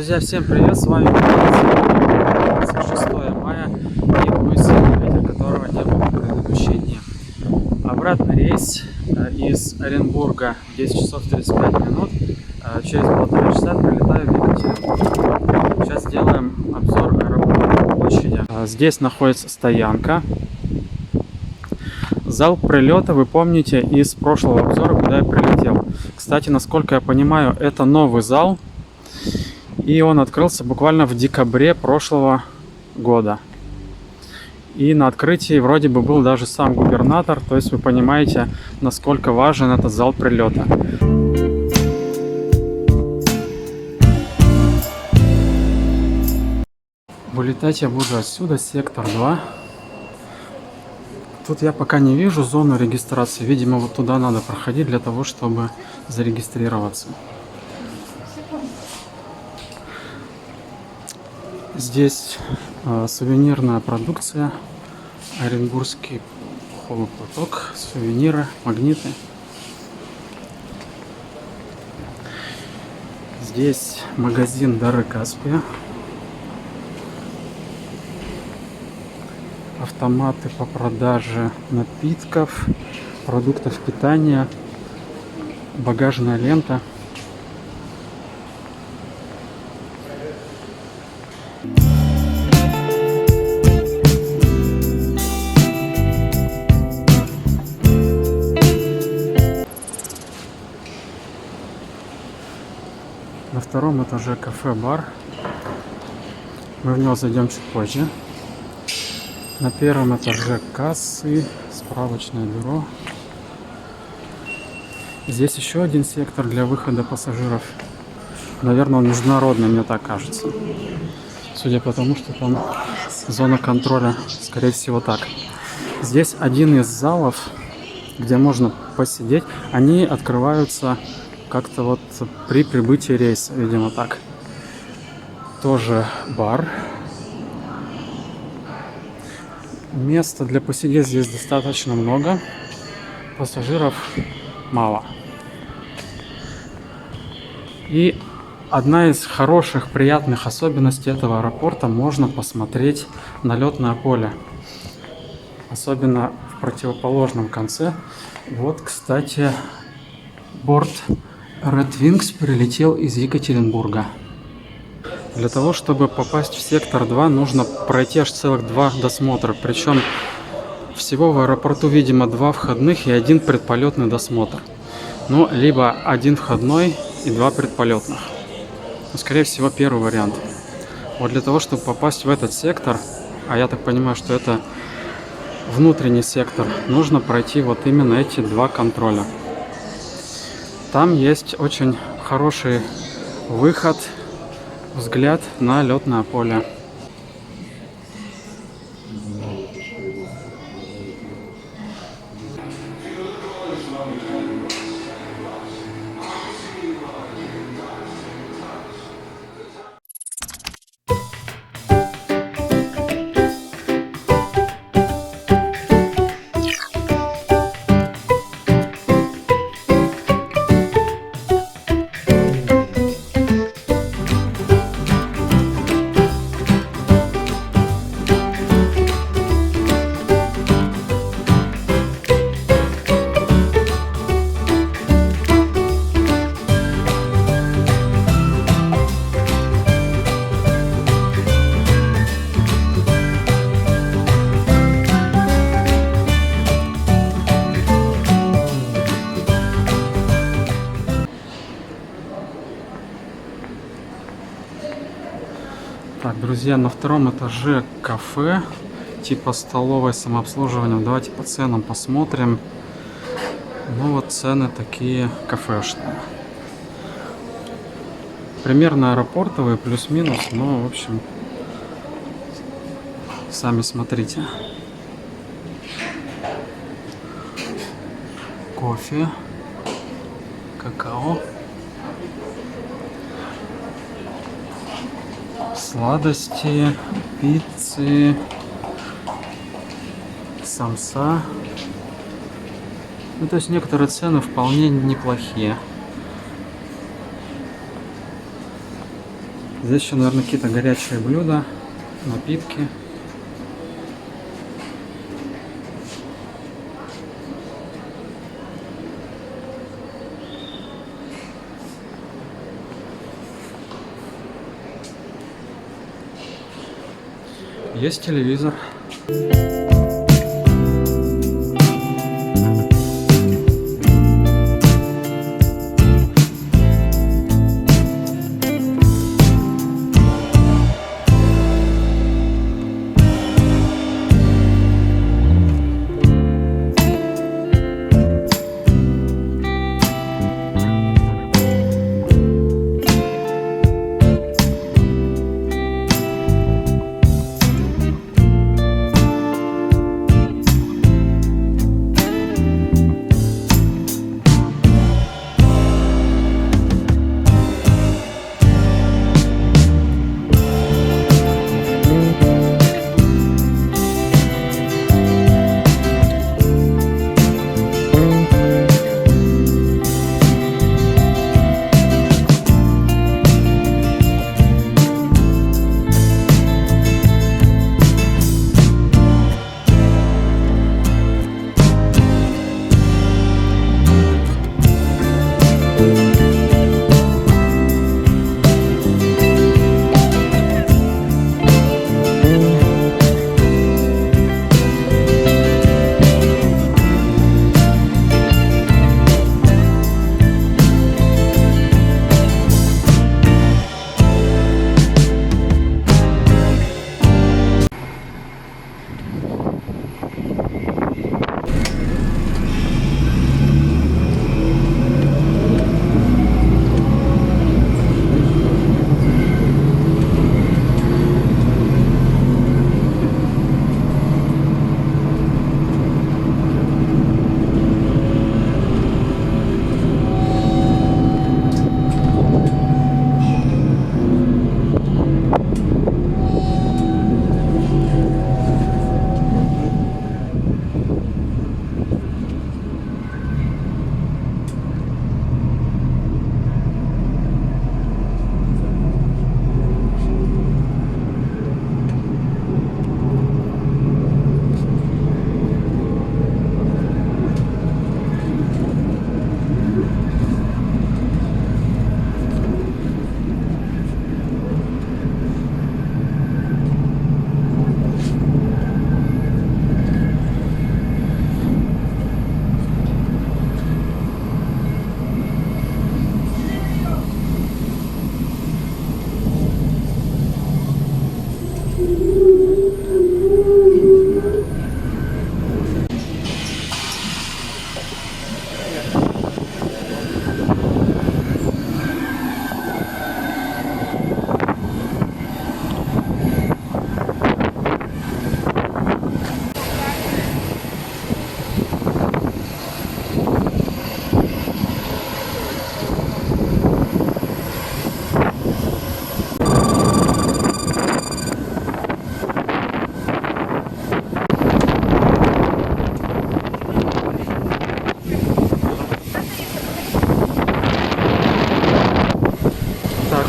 Друзья, всем привет, с вами 26 мая и мой сын, ветер которого не было в предыдущие дни. Обратный рейс из Оренбурга в 10 часов 35 минут. Через 1,5 часа прилетаю в Екатеринбург. Сейчас сделаем обзор аэропорта площади. Здесь находится стоянка. Зал прилета вы помните из прошлого обзора, куда я прилетел. Кстати, насколько я понимаю, это новый зал. И он открылся буквально в декабре прошлого года. И на открытии вроде бы был даже сам губернатор. То есть вы понимаете, насколько важен этот зал прилета. Вылетать я буду отсюда, сектор 2. Тут я пока не вижу зону регистрации. Видимо, вот туда надо проходить для того, чтобы зарегистрироваться. Здесь сувенирная продукция, оренбургский пуховый платок, сувениры, магниты. Здесь магазин Дары Каспия. Автоматы по продаже напитков, продуктов питания, багажная лента. На втором этаже кафе-бар. Мы в него зайдем чуть позже. На первом этаже кассы, справочное бюро. Здесь еще один сектор для выхода пассажиров. Наверное, он международный, мне так кажется. Судя по тому, что там зона контроля, скорее всего, так. Здесь один из залов, где можно посидеть. Они открываются как-то вот при прибытии рейса, видимо, так. Тоже бар. Места для посидеть здесь достаточно много. Пассажиров мало. И одна из хороших, приятных особенностей этого аэропорта — можно посмотреть на летное поле. Особенно в противоположном конце. Вот, кстати, борт Red Wings прилетел из Екатеринбурга. Для того, чтобы попасть в сектор 2, нужно пройти аж целых 2 досмотра. Причем всего в аэропорту, видимо, 2 входных и 1 предполетный досмотр. Ну, либо 1 входной и 2 предполетных. Но, скорее всего, первый вариант. Вот для того, чтобы попасть в этот сектор, а я так понимаю, что это внутренний сектор, нужно пройти вот именно эти 2 контроля. Там есть очень хороший выход, взгляд на летное поле. Так, друзья, на втором этаже кафе, типа столовой с самообслуживанием. Давайте по ценам посмотрим. Ну вот цены такие кафешные. Примерно аэропортовые, плюс-минус, но в общем, сами смотрите. Кофе, какао. Сладости, пиццы, самса. Ну, то есть некоторые цены вполне неплохие. Здесь еще, наверное, какие-то горячие блюда, напитки. Есть телевизор.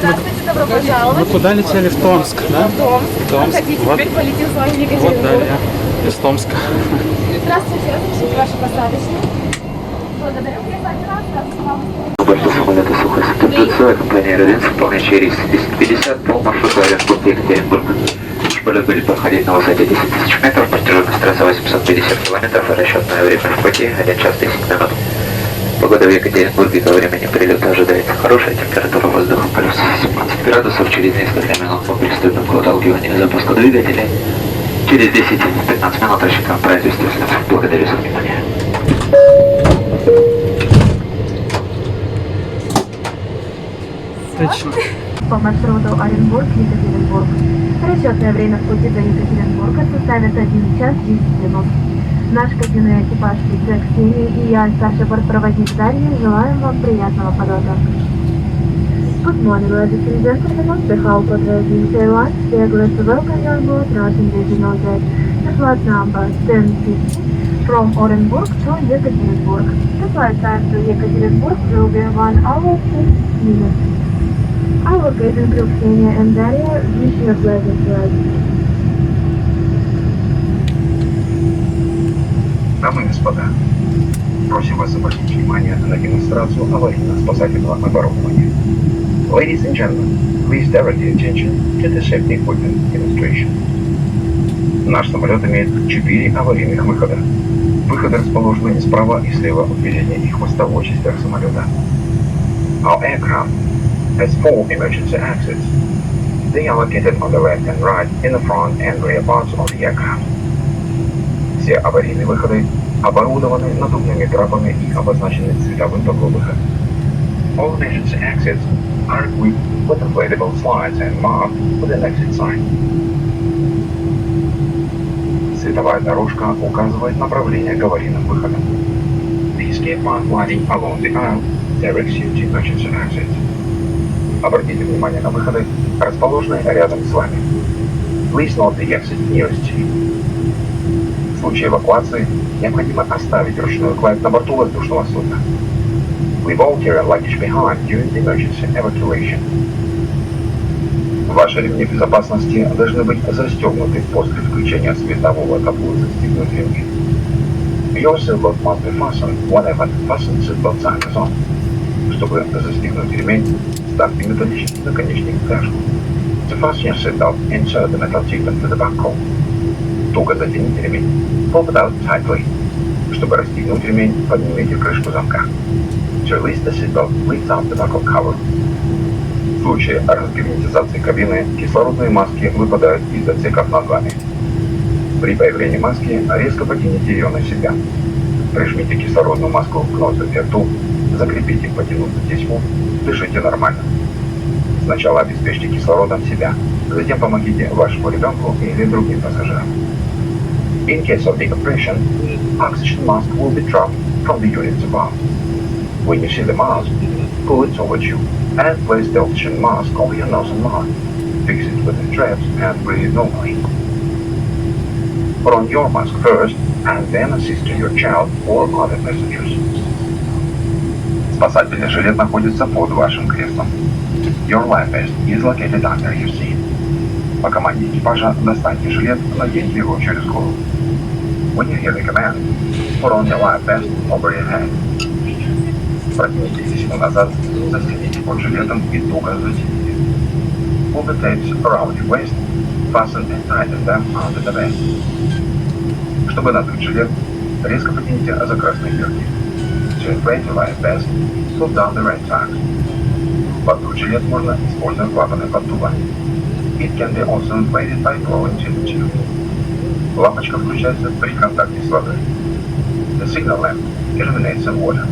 Здравствуйте, добро Мы пожаловать. куда летели? В Томск, да? В Томск. Томск. Хотите, Вот, теперь полетим с вами в вот Екатеринбург. Дарья из Томска. Здравствуйте, разрешите ваши посадочные. Благодарю, приехали раз, Борту самолета Сухой Сатурдуцевая компания «Аэролинз», выполняющая рейс 1050 по маршруту Оренбург Екатеринбург. Наш полет будет проходить на высоте 10 тысяч метров, протяженность трассы 850 километров, и расчетное время в пути 1 час 10 минут. Погода в Екатеринбурге до времени прилета ожидается хорошая, температура воздуха плюс 17 градусов. Через несколько минут мы приступим к отталкиванию запуска двигателя. Через 10-15 минут рассчитываем произвести взлет. Благодарю за внимание. Отлично. По маршруту Оренбург-Екатеринбург. Расчетное время в пути до Екатеринбурга составит 1 час 10 минут. Наш кабинный экипаж Джек Сини и я, старший бортпроводник Дарья, желаем вам приятного полета. Good morning, ladies and gentlemen. The Hall Aviation Airlines, we are glad to welcome you on board Russian regional jet. The flight number 1050 from Orenburg to Yekaterinburg. The flight time to Yekaterinburg will be 1 hour 6 minutes. Our cabin crew Ksenia and Daria wish you a pleasant ride. Дамы и господа, просим вас обратить внимание на демонстрацию аварийно-спасательного оборудования. Ladies and gentlemen, please direct your attention to the safety equipment demonstration. Наш самолет имеет 4 аварийных выхода. Выходы расположены справа и слева в передней и хвостовой частях самолета. Our aircraft has 4 emergency exits. They are located on the left and right in the front and rear parts of the aircraft. Все аварийные выходы оборудованы надувными трапами и обозначены цветовым подводом. All emergency exits are equipped with inflatable slides and marked with an exit sign. Световая дорожка указывает направление к аварийным выходам. The escape path lighting along the aisle directs you to emergency exits. Обратите внимание на выходы, расположенные рядом с вами. Please note the exit nearest to you. В случае эвакуации необходимо оставить ручную кладь на борту воздушного судна. Leave all carry luggage behind during the emergency evacuation. Ваши ремни безопасности должны быть застегнуты после включения светового табло «Застегнуть ремни». Your seatbelt must be fastened whenever the fastened seatbelt sign is on. Чтобы застегнуть ремень, ставьте металлический наконечник в пряжку. To fasten your seatbelt, insert the metal tip into the buckle. Туго затяните ремень. Pull it out tightly. Чтобы расстегнуть ремень, поднимите крышку замка. To release the seatbelt, lift up the buckle cover. В случае разгерметизации кабины кислородные маски выпадают из отсеков над вами. При появлении маски резко потяните ее на себя. Прижмите кислородную маску к носу и рту, закрепите потянуться тесьму, дышите нормально. Сначала обеспечьте кислородом себя, затем помогите вашему ребенку или другим пассажирам. In case of decompression, oxygen mask will be dropped from the units above. When you see the mask, pull it towards you and place the oxygen mask over your nose and mouth. Fix it with the straps and breathe normally. Put on your mask first and then assist to your child or other passengers. Спасательный жилет находится под вашим креслом. Your life vest is located under your seat. По команде экипажа достаньте жилет, наденьте его через голову. When you hear the command, put on your life vest over your head. Протяните тесьму назад, застегните под жилетом и туго затяните. Pull the tapes around your waist, fasten and tighten them under the vest. Чтобы надуть жилет, резко потяните за красные дырки. To inflate your life vest, pull down the red tags. Поддуть жилет можно, используя клапаны поддува. It can be also inflated by blowing to the tube. Лампочка включается при контакте с водой. The signal lamp illuminates in water.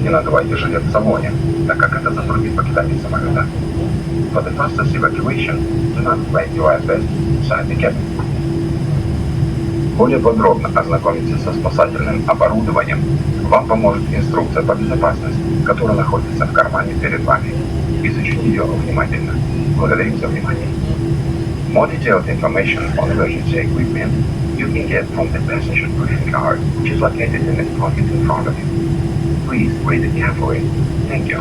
Не надувайте жилет в салоне, так как это затруднит покидание самолета. For the fastest evacuation, do not inflate your life vest inside the cabin. Более подробно ознакомиться со спасательным оборудованием вам поможет инструкция по безопасности, которая находится в кармане перед вами. Изучите ее внимательно. Благодарим за внимание. More detailed information on emergency equipment you can get from the passenger briefing card, which is located in the pocket in front of you. Please read it carefully. Thank you.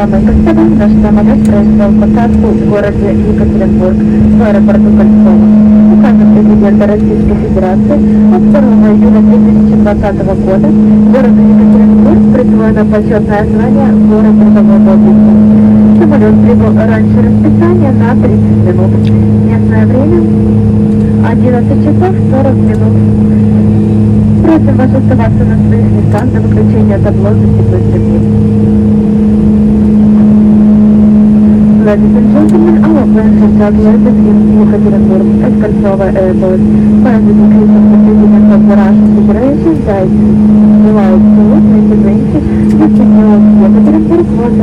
дамы и господа, наш самолет произвел посадку в городе Екатеринбург в аэропорту Кольцово. Указом президента Российской Федерации от 2 июля 2020 года городу Екатеринбург присвоено почетное звание «Город трудовой области». Самолет прибыл раньше расписания на 30 минут. Местное время 11 часов 40 минут. Просим вас оставаться на своих местах до выключения табло застегнуть ремни. Ladies and gentlemen, our plane has departed in Екатеринбурg at Кольцово Airport. Flight dedication to President of the Russian Federation, Diet July 2, 2020, with New York, Екатеринбурg, was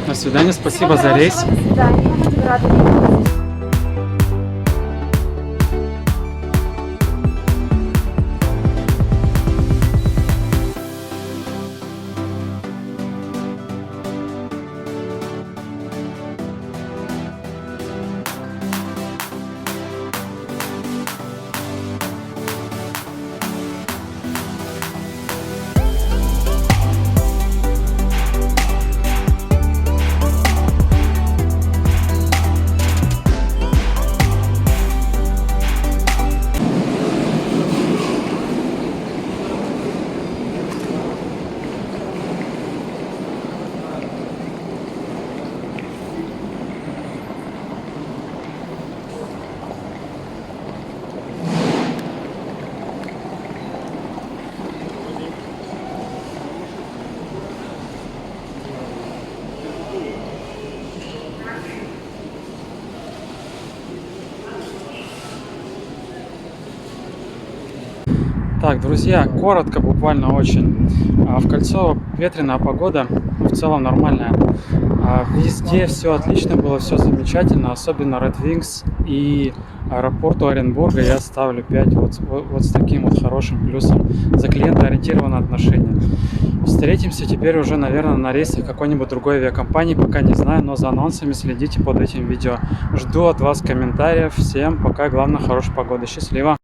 До свидания, спасибо за рейс. До свидания, будем рады видеть. Так, друзья, коротко, буквально очень. В Кольцово ветреная погода, в целом нормальная. Везде все отлично было, все замечательно, особенно Red Wings и аэропорту Оренбурга я ставлю 5 вот с таким вот хорошим плюсом за клиентоориентированное отношение. Встретимся теперь уже, наверное, на рейсах какой-нибудь другой авиакомпании, пока не знаю, но за анонсами следите под этим видео. Жду от вас комментариев. Всем пока, главное, хорошей погоды. Счастливо!